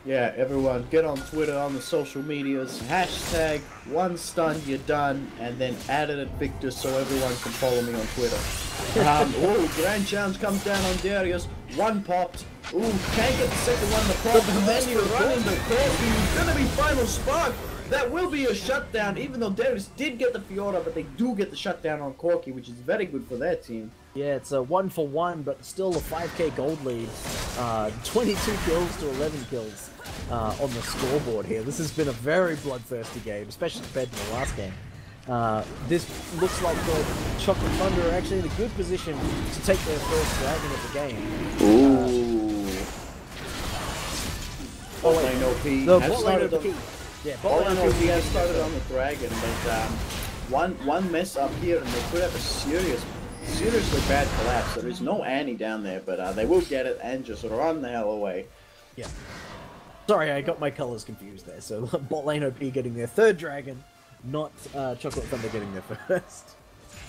C: Yeah, everyone, get on Twitter, on the social medias, hashtag one stun, you're done, and then add it at Victor so everyone can follow me on Twitter. Oh, Grand Challenge comes down on Darius, one popped. Ooh, can't get the second one to pop, and then you run into Corky, who's gonna be final spark. That will be a shutdown, even though Darius did get the Fiora, but they do get the shutdown on Corky, which is very good for their team.
B: Yeah, it's a 1-for-1, but still a 5k gold lead. 22 kills to 11 kills on the scoreboard here. This has been a very bloodthirsty game, especially compared to the last game. This looks like the Choklat Thunda are actually in a good position to take their first dragon of the game.
C: Ooh. Bot lane OP
B: The
C: has
B: bot lane
C: started
B: OP.
C: on...
B: Yeah,
C: Bot lane OP has
B: OP.
C: started on the dragon, but one mess up here and they could have a seriously bad collapse. There is no Annie down there, but they will get it and just run the hell away.
B: Yeah. Sorry, I got my colors confused there. So bot lane OP getting their third dragon, not Choklat Thunda getting their first.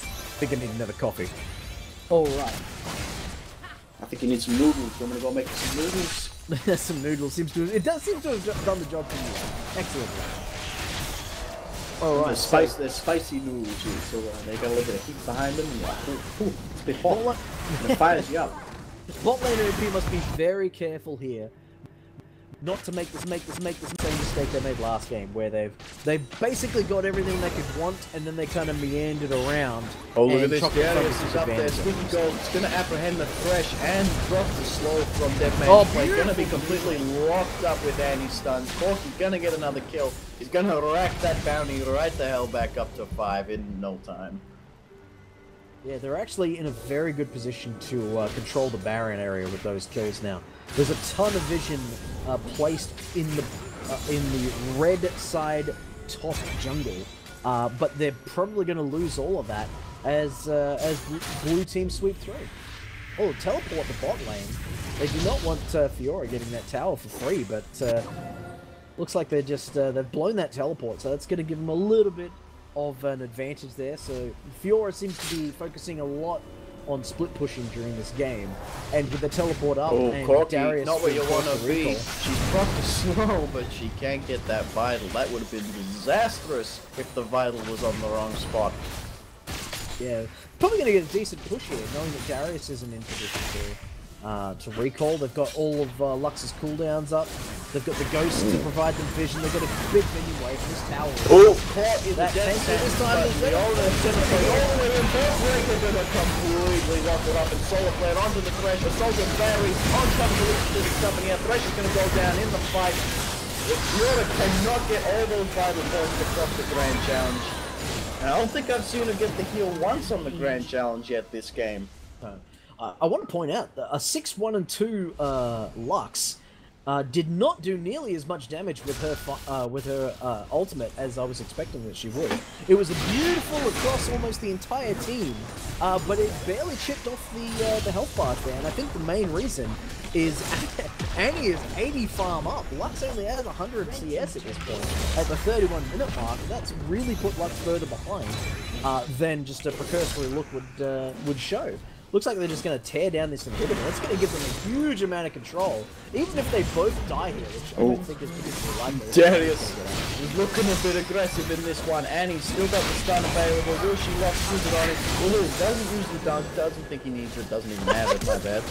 B: I think I need another coffee. Alright.
C: I think you need some noodles. I'm gonna go make some noodles.
B: Some noodles it does seem to have done the job for you. Excellent. Alright.
C: They're spicy noodles, so they got a little bit of heat behind them. And, it's a bit hot. And it fires you up.
B: Bot lane OP must be very careful here, not to make the same mistake they made last game, where they've basically got everything they could want, and then they kind of meandered around.
C: Oh, look at
B: and
C: this.
B: Choklat Thunda
C: Darius is
B: took
C: up there.
B: advantage of it.
C: Squeaky Gold is going to apprehend the Thresh and drop the slow from Deadman.
B: Oh,
C: Play. Going to be
B: beautiful.
C: completely locked up with anti-stuns. Corky's going to get another kill. He's going to rack that bounty right the hell back up to 5 in no time.
B: Yeah, they're actually in a very good position to control the Baron area with those kills now. There's a ton of vision placed in the red side top jungle, but they're probably going to lose all of that as blue team sweep through. Oh, teleport the bot lane. They do not want Fiora getting that tower for free, but looks like they're just they've blown that teleport, so that's going to give them a little bit of an advantage there. So Fiora seems to be focusing a lot on split pushing during this game, and with the teleport up,
C: Oh,
B: and
C: Corky,
B: Darius
C: not where you
B: being
C: want
B: forced
C: to
B: to
C: be.
B: recall.
C: She's proper slow, but she can't get that vital. That would have been disastrous if the vital was on the wrong spot.
B: Yeah, probably going to get a decent push here, knowing that Darius isn't in position to recall. They've got all of Lux's cooldowns up. They've got the Ghost to provide them vision. They've got a big menu wave from this tower.
C: Oh, caught in the
B: That
C: death
B: tank this time is
C: the owner is going to go all the way in. Breaker going to completely lock it up and solar flare onto the Thresh. Assault and Barry on top of the Leech coming out. Thresh is going to go down in the fight. Fiora cannot get all those vital points across the Grand Challenge. And I don't think I've seen her get the heal once on the Grand Challenge yet this game.
B: I want to point out that a 6-1 and 2 Lux did not do nearly as much damage with her ultimate as I was expecting that she would. It was a beautiful across almost the entire team, but it barely chipped off the health bars there. And I think the main reason is Annie is 80 farm up. Lux only has 100 CS at this point at the 31-minute mark. And that's really put Lux further behind than just a precursory look would show. Looks like they're just going to tear down this inhibitor. That's going to give them a huge amount of control, even if they both die here, which I don't think is particularly likely.
C: Darius is looking a bit aggressive in this one. Annie's still got the stun available. Will she use it on it? Will doesn't use the dunk, doesn't think he needs it, doesn't even matter, it's my bad.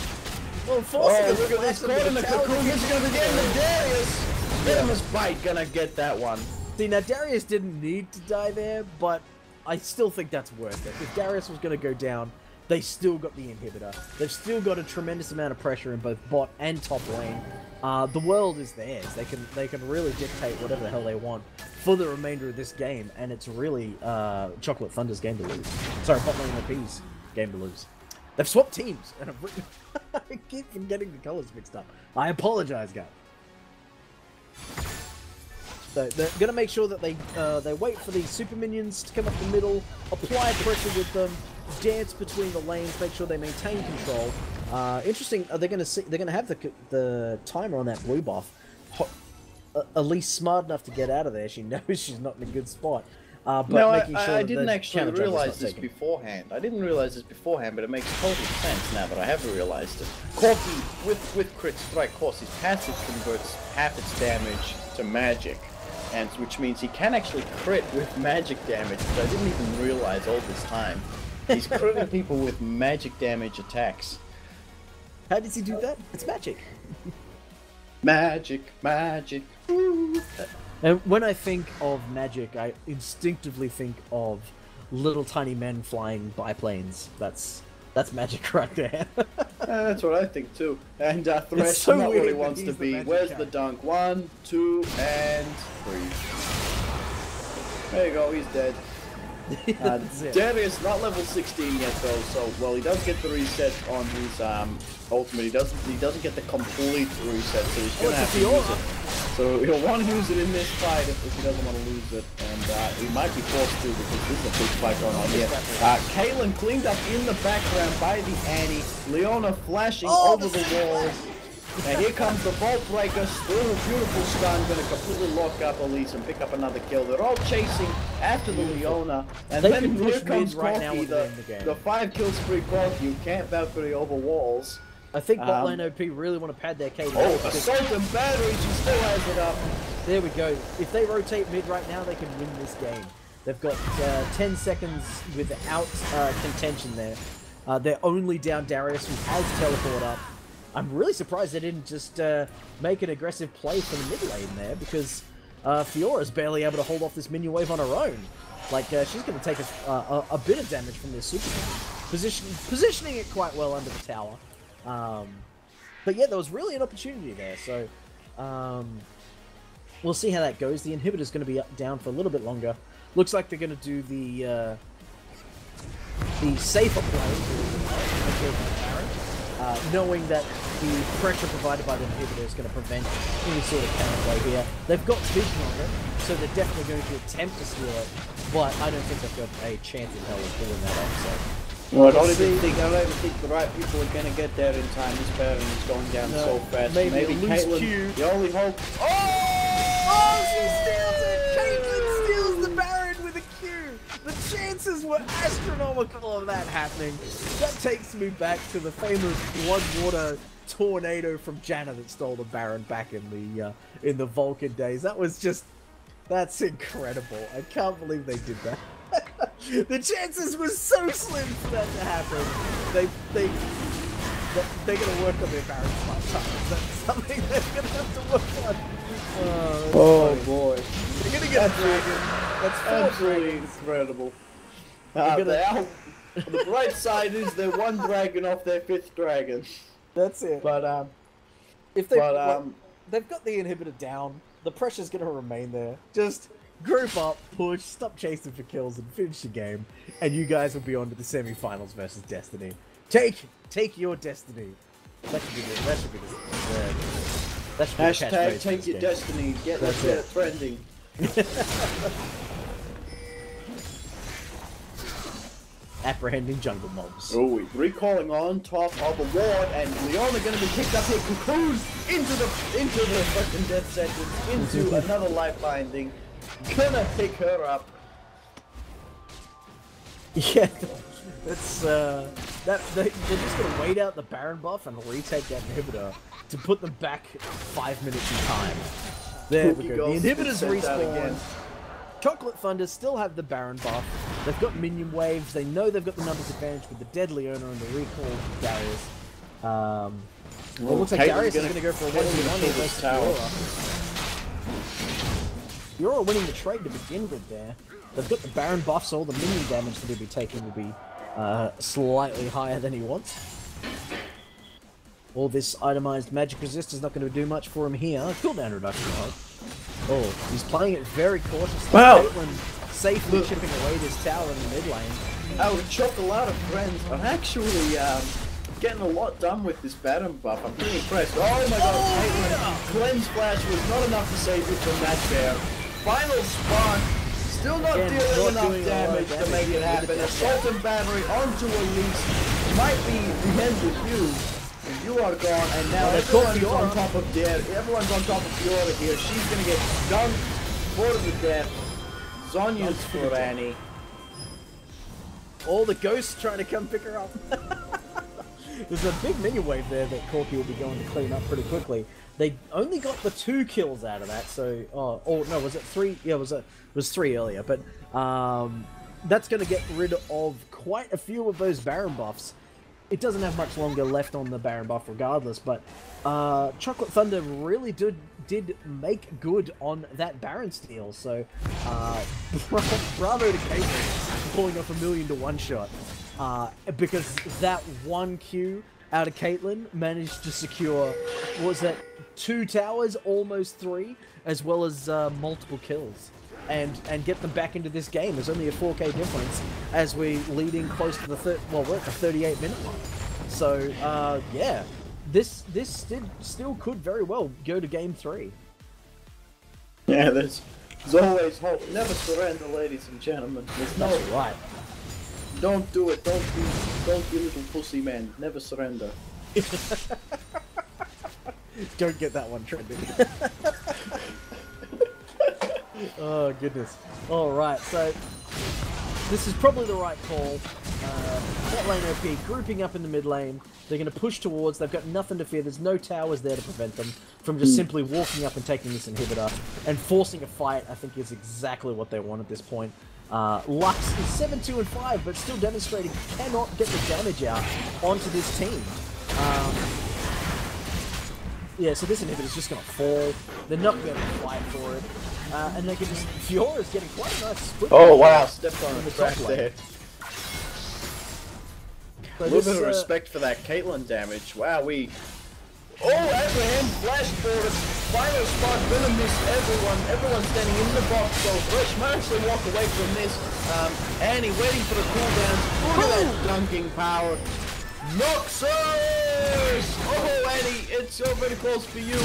B: Well,
C: look at this, caught in the cocoon. This is going to be getting the Darius. Venomous Bite gonna get that one.
B: See, now Darius didn't need to die there, but I still think that's worth it. If Darius was going to go down, they still got the inhibitor. They've still got a tremendous amount of pressure in both bot and top lane. The world is theirs. They can really dictate whatever the hell they want for the remainder of this game, and it's really Choklat Thunda's game to lose. Sorry, bot lane OP's game to lose. They've swapped teams, and I keep getting the colors mixed up. I apologize, guys. So they're going to make sure that they wait for these super minions to come up the middle, apply pressure with them, dance between the lanes, make sure they maintain control. Interesting. They're going to have the timer on that blue buff. Elise smart enough to get out of there. She knows she's not in a good spot. But
C: no,
B: making sure
C: I didn't actually realize this
B: taken.
C: beforehand. I didn't realize this beforehand, but it makes total sense now that I have realized it. Corky, with Crit Strike, of course, his passive converts half its damage to magic, and which means he can actually crit with magic damage, which I didn't even realize all this time. He's critting people with magic damage attacks.
B: How does he do that? It's magic.
C: Magic, magic. Ooh.
B: And when I think of magic, I instinctively think of little tiny men flying biplanes. That's magic right there.
C: That's what I think too. And Thresh
B: so
C: not
B: weird
C: what he
B: that
C: wants
B: he's
C: to
B: the
C: be.
B: magic
C: Where's
B: guy.
C: the dunk? 1, 2, and 3. There you go, he's dead.
B: That's it.
C: Darius not level 16 yet though, so well he does get the reset on his ultimate. He doesn't get the complete reset, so he's gonna have to use it. So he'll want to use it in this fight if he doesn't want to lose it, and he might be forced to because this is a big fight going on here. Kaylin cleaned up in the background by the Annie. Leona flashing over the wall. And here comes the Vault Breaker, still a beautiful stun, going to completely lock up Elise and pick up another kill. They're all chasing after the Leona, and
B: They
C: then
B: can push
C: here comes
B: mid right now
C: Corky,
B: with them in the game.
C: the 5 kill spree Corky, you can't Valkyrie over walls.
B: I think bot lane OP really want to pad their KD.
C: Oh, Assault and Battery, she still has it up.
B: There we go. If they rotate mid right now, they can win this game. They've got 10 seconds without contention there. They're only down Darius, who has teleport up. I'm really surprised they didn't just make an aggressive play for the mid lane there, because Fiora's barely able to hold off this minion wave on her own. Like, she's going to take a bit of damage from this super minion. Positioning it quite well under the tower. But yeah, there was really an opportunity there, so we'll see how that goes. The inhibitor's going to be down for a little bit longer. Looks like they're going to do the safer play, knowing that the pressure provided by the inhibitor is going to prevent any sort of counterplay here. They've got vision on it, so they're definitely going to attempt to steal it, but I don't think they've got a chance in hell of pulling that off. So.
C: Well, I don't even think the right people are going to get there in time. This Baron is going down so fast. Maybe Caitlyn, the only hope.
B: Oh, she steals it! Caitlyn steals the Baron with a Q! The chances were astronomical of that happening. That takes me back to the famous Blood Water tornado from Janna that stole the Baron back in the Vulcan days. That's incredible. I can't believe they did that. The chances were so slim for that to happen. They're gonna work on their Barons lifetime. That's something they're gonna have to work on.
C: Oh boy.
B: They're gonna get a dragon. That's
C: absolutely incredible. The bright side is they're one dragon off their 5th dragon.
B: That's it.
C: But
B: if they've got the inhibitor down, the pressure's gonna remain there. Just group up, push, stop chasing for kills, and finish the game, and you guys will be on to the semi-finals versus Destiny. Take your Destiny. That should be the
C: hashtag take your Destiny. Get that trending.
B: Apprehending jungle mobs.
C: Oh, recalling on top of a ward, and Leona going to be kicked up here. Cocoons into the fucking death sentence, into another life binding. Gonna pick her up.
B: Yeah, that's they're just gonna wait out the Baron buff and retake that inhibitor to put them back 5 minutes in time. There we go. The inhibitors respawn. Choklat Thunda still have the Baron buff. They've got minion waves. They know they've got the numbers advantage with the dead Leona and the recall Darius. Well, it looks like Darius is going to go for a 1v1 versus Fiora. Fiora winning the trade to begin with there. They've got the Baron buff, so all the minion damage that he'll be taking will be slightly higher than he wants. All this itemized magic resist is not going to do much for him here. Cooldown reduction, though. Oh, he's playing it very cautiously.
C: Wow.
B: Caitlyn safely chipping away this tower in the mid lane.
C: Our Chocolate friends are actually getting a lot done with this Baron buff. I'm pretty impressed. Oh my god, Caitlyn. Yeah. Cleanse Flash was not enough to save you from that bear. Final Spark, still not dealing enough damage to make it happen. Assault and Battery onto Elise might be the end with you. And you are gone, and now everyone's on top of Everyone's on top of Fiora here. She's gonna get dunked for the death. Zonya's for Annie.
B: All the ghosts trying to come pick her up. There's a big minion wave there that Corki will be going to clean up pretty quickly. They only got the 2 kills out of that, so no, was it 3? Yeah, it was 3 earlier, but that's going to get rid of quite a few of those Baron buffs. It doesn't have much longer left on the Baron buff regardless, but Choklat Thunda really did make good on that Baron steal, so bravo to Caitlyn for pulling off a 1,000,000 to one-shot, because that 1 Q out of Caitlyn managed to secure, what was that, 2 towers, almost 3, as well as multiple kills. And get them back into this game. There's only a 4K difference as we're leading close to the we're at the 38-minute mark. So yeah, this still could very well go to game 3.
C: Yeah, there's always hope. Never surrender, ladies and gentlemen. There's no
B: right.
C: Don't do it. Don't be little pussy man. Never surrender.
B: Don't get that one trending. Oh goodness. Alright, so this is probably the right call. Bot lane OP grouping up in the mid lane. They're going to push towards, they've got nothing to fear, there's no towers there to prevent them from just simply walking up and taking this inhibitor and forcing a fight. I think is exactly what they want at this point. Lux is 7-2-5, but still demonstrating he cannot get the damage out onto this team. Yeah, so this inhibitor's just going to fall. They're not going to fight for it. And they can just... Fiora's getting quite a nice split.
C: Oh wow, stepped on the track there.
B: So
C: a little bit of respect for that Caitlyn damage. Wow, we... Oh, Abraham flashed forward. Final Spark, gonna miss everyone. Everyone's standing in the box, so Rush managed to walk away from this. Annie waiting for the cooldown. Look at that dunking power. Noxus! Oh, Annie, it's so very close for you.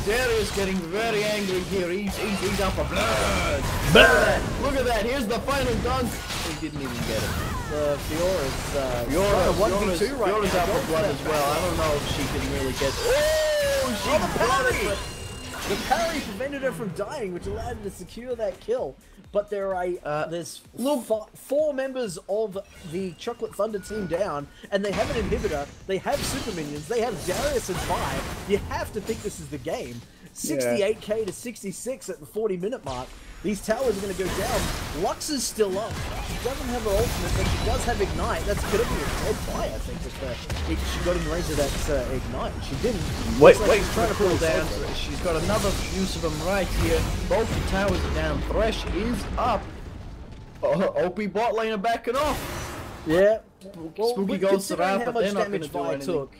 C: Darius getting very angry here. He's out for blood. Look at that. Here's the final dunk. He didn't even get it.
B: Fiora's 1v2 right now.
C: Fiora's out for blood as well. I don't know if she can really get. Oh, she got it.
B: The parry prevented her from dying, which allowed her to secure that kill. But there's 4 members of the Choklat Thunda team down, and they have an inhibitor, they have super minions, they have Darius and 5. You have to think this is the game. 68k to 66 at the 40-minute mark. These towers are going to go down. Lux is still up. She doesn't have her ultimate, but she does have Ignite. That's going to be a dead buy, I think, if she got in range of that Ignite. She didn't.
C: Wait,
B: like
C: trying to pull down. She's got another use of them right here. Both the towers are down. Thresh is up. OP bot lane are backing off.
B: Yeah. Well,
C: Spooky goes around,
B: how
C: but they're
B: much
C: not going
B: damage
C: to do
B: Vi
C: anything.
B: took,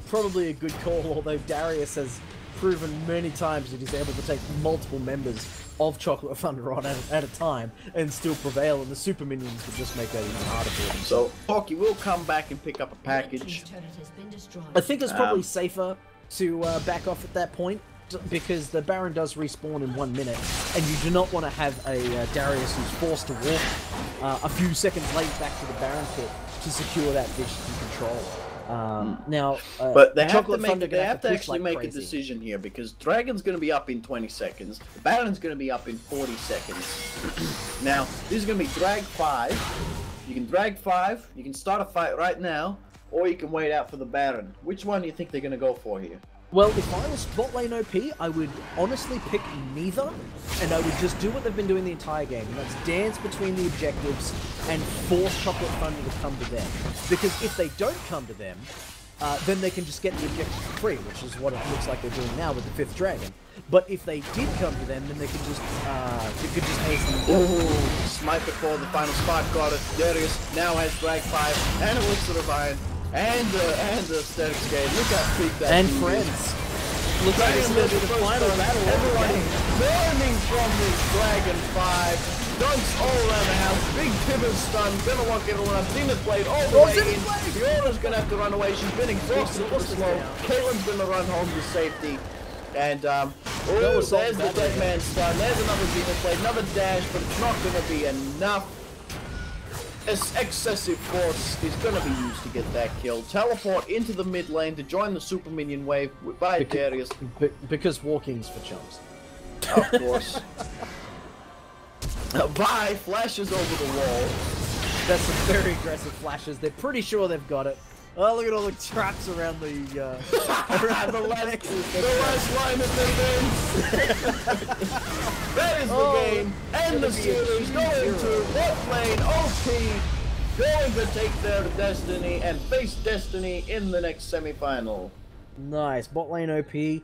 B: probably a good call, although Darius has proven many times that he's able to take multiple members of Choklat Thunda on at a time and still prevail, and the super minions would just make that even harder for him.
C: So, Hockey will come back and pick up a package.
B: I think it's probably safer to back off at that point, because the Baron does respawn in 1 minute, and you do not want to have a Darius who's forced to walk a few seconds late back to the Baron pit to secure that vision and control. Now,
C: but they have
B: Choklat
C: to
B: push
C: actually
B: like
C: make
B: crazy.
C: a decision here, because Dragon's going to be up in 20 seconds, the Baron's going to be up in 40 seconds. Now, this is going to be drag 5. You can drag 5, you can start a fight right now, or you can wait out for the Baron. Which one do you think they're going to go for here?
B: Well, if I was bot lane OP, I would honestly pick neither, and I would just do what they've been doing the entire game, and that's dance between the objectives and force Choklat Thunda to come to them. Because if they don't come to them, then they can just get the objectives for free, which is what it looks like they're doing now with the 5th dragon. But if they did come to them, then they could just hasten them.
C: Ooh, smite before the final spot got it. Darius now has drag 5 and Elixir of Iron. And the static skate. Look how big that
B: And
C: dude
B: friends.
C: is.
B: Looks like it's going to be the final battle of the
C: Everyone
B: game.
C: burning from this Dragon 5. Dunks all around the house. Big pivot stun. Gonna lock everyone up. Zenith Blade all the way in. Fiona's gonna have to run away. She's been exhausted for slow. Caitlin's gonna run home to safety. And, there's the dead man stun. There's another Zenith Blade. Another dash, but it's not gonna be enough. Excessive force is going to be used to get that kill. Teleport into the mid lane to join the super minion wave by Darius.
B: Because walking's for chumps.
C: Of course. Vi flashes over the wall.
B: That's some very aggressive flashes. They're pretty sure they've got it. Oh, look at all the traps around the
C: around the last line of defense. That is the game. And the series going to bot lane OP. Going to take their destiny and face Destiny in the next semi-final.
B: Nice. Bot lane OP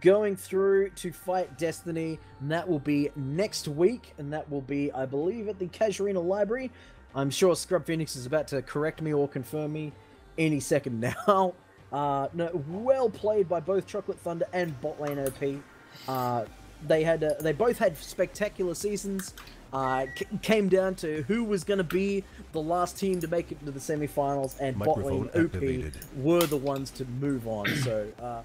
B: going through to fight Destiny. And that will be next week. And that will be, I believe, at the Casuarina Library. I'm sure Scrub Phoenix is about to correct me or confirm me any second now. No, well played by both Choklat Thunda and bot lane OP. They both had spectacular seasons. Came down to who was going to be the last team to make it to the semi-finals, and bot lane OP were the ones to move on. So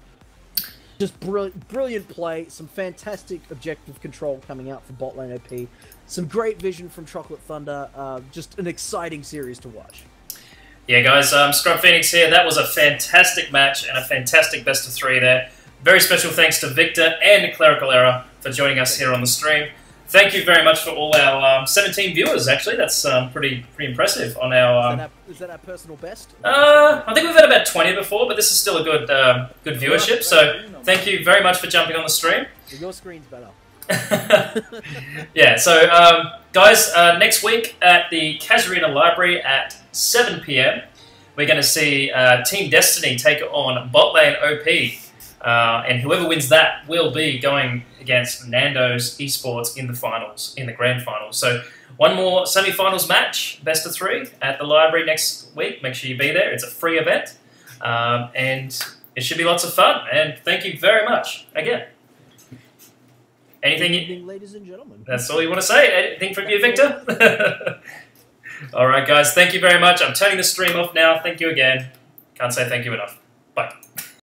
B: just brilliant play, some fantastic objective control coming out for bot lane OP, some great vision from Choklat Thunda. Just an exciting series to watch.
A: Yeah, guys, Scrub Phoenix here. That was a fantastic match and a fantastic best of 3 there. Very special thanks to Victor and Clerical Error for joining us here on the stream. Thank you very much for all our 17 viewers, actually. That's pretty impressive on our...
B: Is that our personal best?
A: I think we've had about 20 before, but this is still a good good viewership. So thank you very much for jumping on the stream.
B: Your screen's better.
A: Yeah, so guys, next week at the Casuarina Library at 7 PM, we're going to see Team Destiny take on bot lane OP, and whoever wins that will be going against Nando's eSports in the finals, in the grand finals. So one more semi-finals match, best of 3 at the library next week. Make sure you be there. It's a free event, and it should be lots of fun. And thank you very much again. Anything,
B: Good evening, ladies and gentlemen.
A: That's all you want to say? Anything from you, Victor? All right, guys. Thank you very much. I'm turning the stream off now. Thank you again. Can't say thank you enough. Bye.